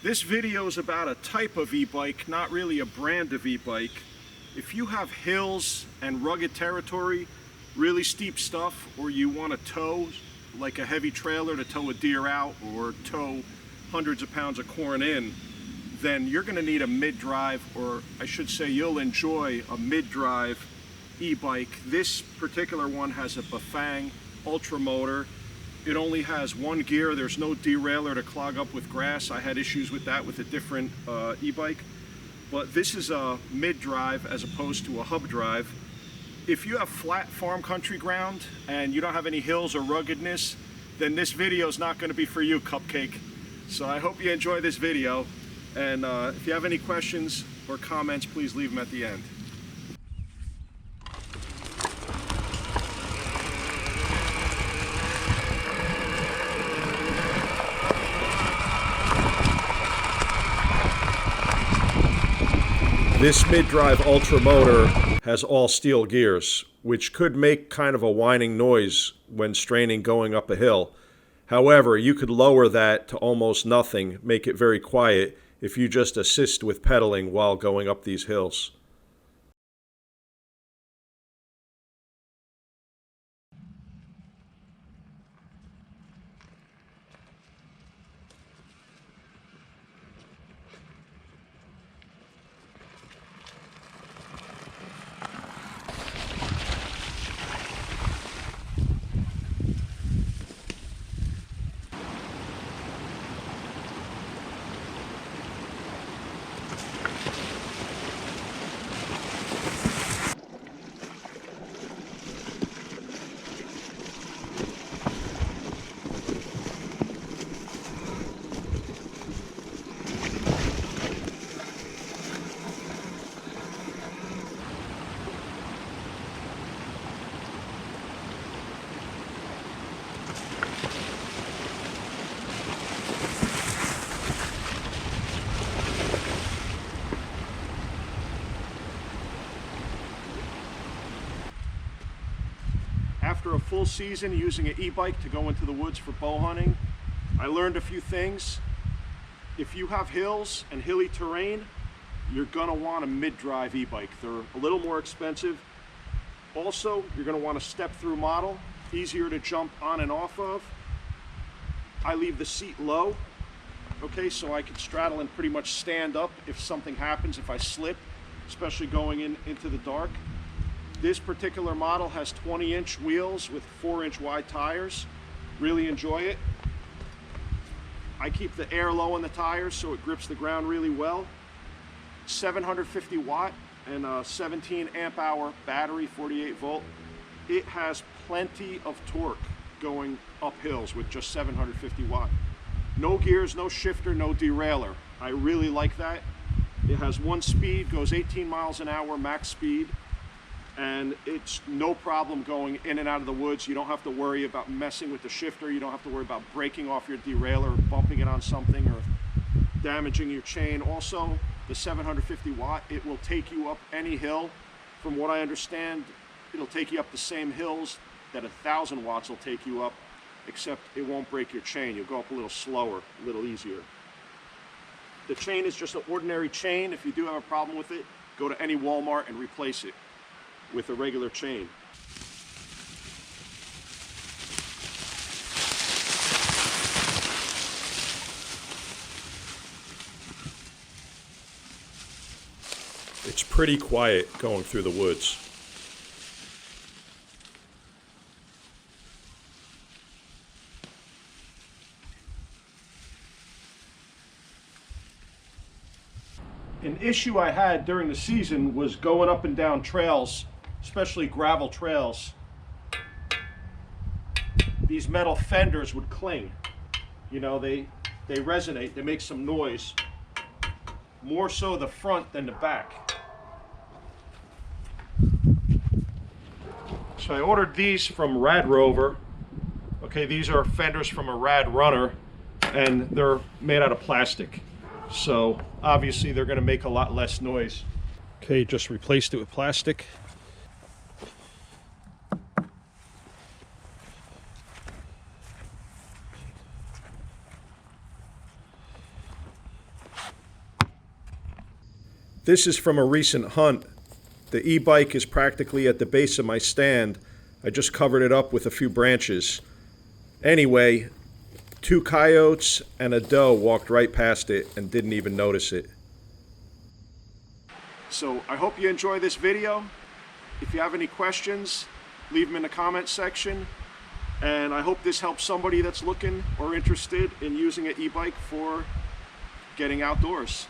This video is about a type of e-bike, not really a brand of e-bike. If you have hills and rugged territory, really steep stuff, or you want to tow like a heavy trailer to tow a deer out or tow hundreds of pounds of corn in, then you're going to need a mid-drive, or I should say you'll enjoy a mid-drive e-bike. This particular one has a Bafang Ultra motor. It only has one gear. There's no derailleur to clog up with grass. I had issues with that with a different e-bike. But this is a mid-drive as opposed to a hub drive. If you have flat farm country ground and you don't have any hills or ruggedness, then this video is not going to be for you, Cupcake. So I hope you enjoy this video. And if you have any questions or comments, please leave them at the end. This mid-drive Ultra motor has all steel gears, which could make kind of a whining noise when straining going up a hill. However, you could lower that to almost nothing, make it very quiet, if you just assist with pedaling while going up these hills. After a full season using an e-bike to go into the woods for bow hunting, I learned a few things. If you have hills and hilly terrain, you're gonna want a mid-drive e-bike. They're a little more expensive. Also, you're gonna want a step-through model, easier to jump on and off of. I leave the seat low, okay, so I can straddle and pretty much stand up if something happens, if I slip, especially going into the dark. This particular model has 20-inch wheels with 4-inch wide tires. Really enjoy it. I keep the air low on the tires so it grips the ground really well. 750 watt and a 17 amp hour battery, 48 volt. It has plenty of torque going up hills with just 750 watt. No gears, no shifter, no derailleur. I really like that. It has one speed, goes 18 miles an hour max speed. And it's no problem going in and out of the woods. You don't have to worry about messing with the shifter. You don't have to worry about breaking off your derailleur, or bumping it on something, or damaging your chain. Also, the 750 watt, it will take you up any hill. From what I understand, it'll take you up the same hills that 1,000 watts will take you up, except it won't break your chain. You'll go up a little slower, a little easier. The chain is just an ordinary chain. If you do have a problem with it, go to any Walmart and replace it with a regular chain. It's pretty quiet going through the woods. An issue I had during the season was going up and down trails, especially gravel trails. These metal fenders would cling. You know, they resonate, they make some noise. More so the front than the back. So I ordered these from Rad Rover. Okay, these are fenders from a Rad Runner, and they're made out of plastic. So obviously they're going to make a lot less noise. Okay, just replaced it with plastic. This is from a recent hunt. The e-bike is practically at the base of my stand. I just covered it up with a few branches. Anyway, 2 coyotes and a doe walked right past it and didn't even notice it. So I hope you enjoy this video. If you have any questions, leave them in the comment section. And I hope this helps somebody that's looking or interested in using an e-bike for getting outdoors.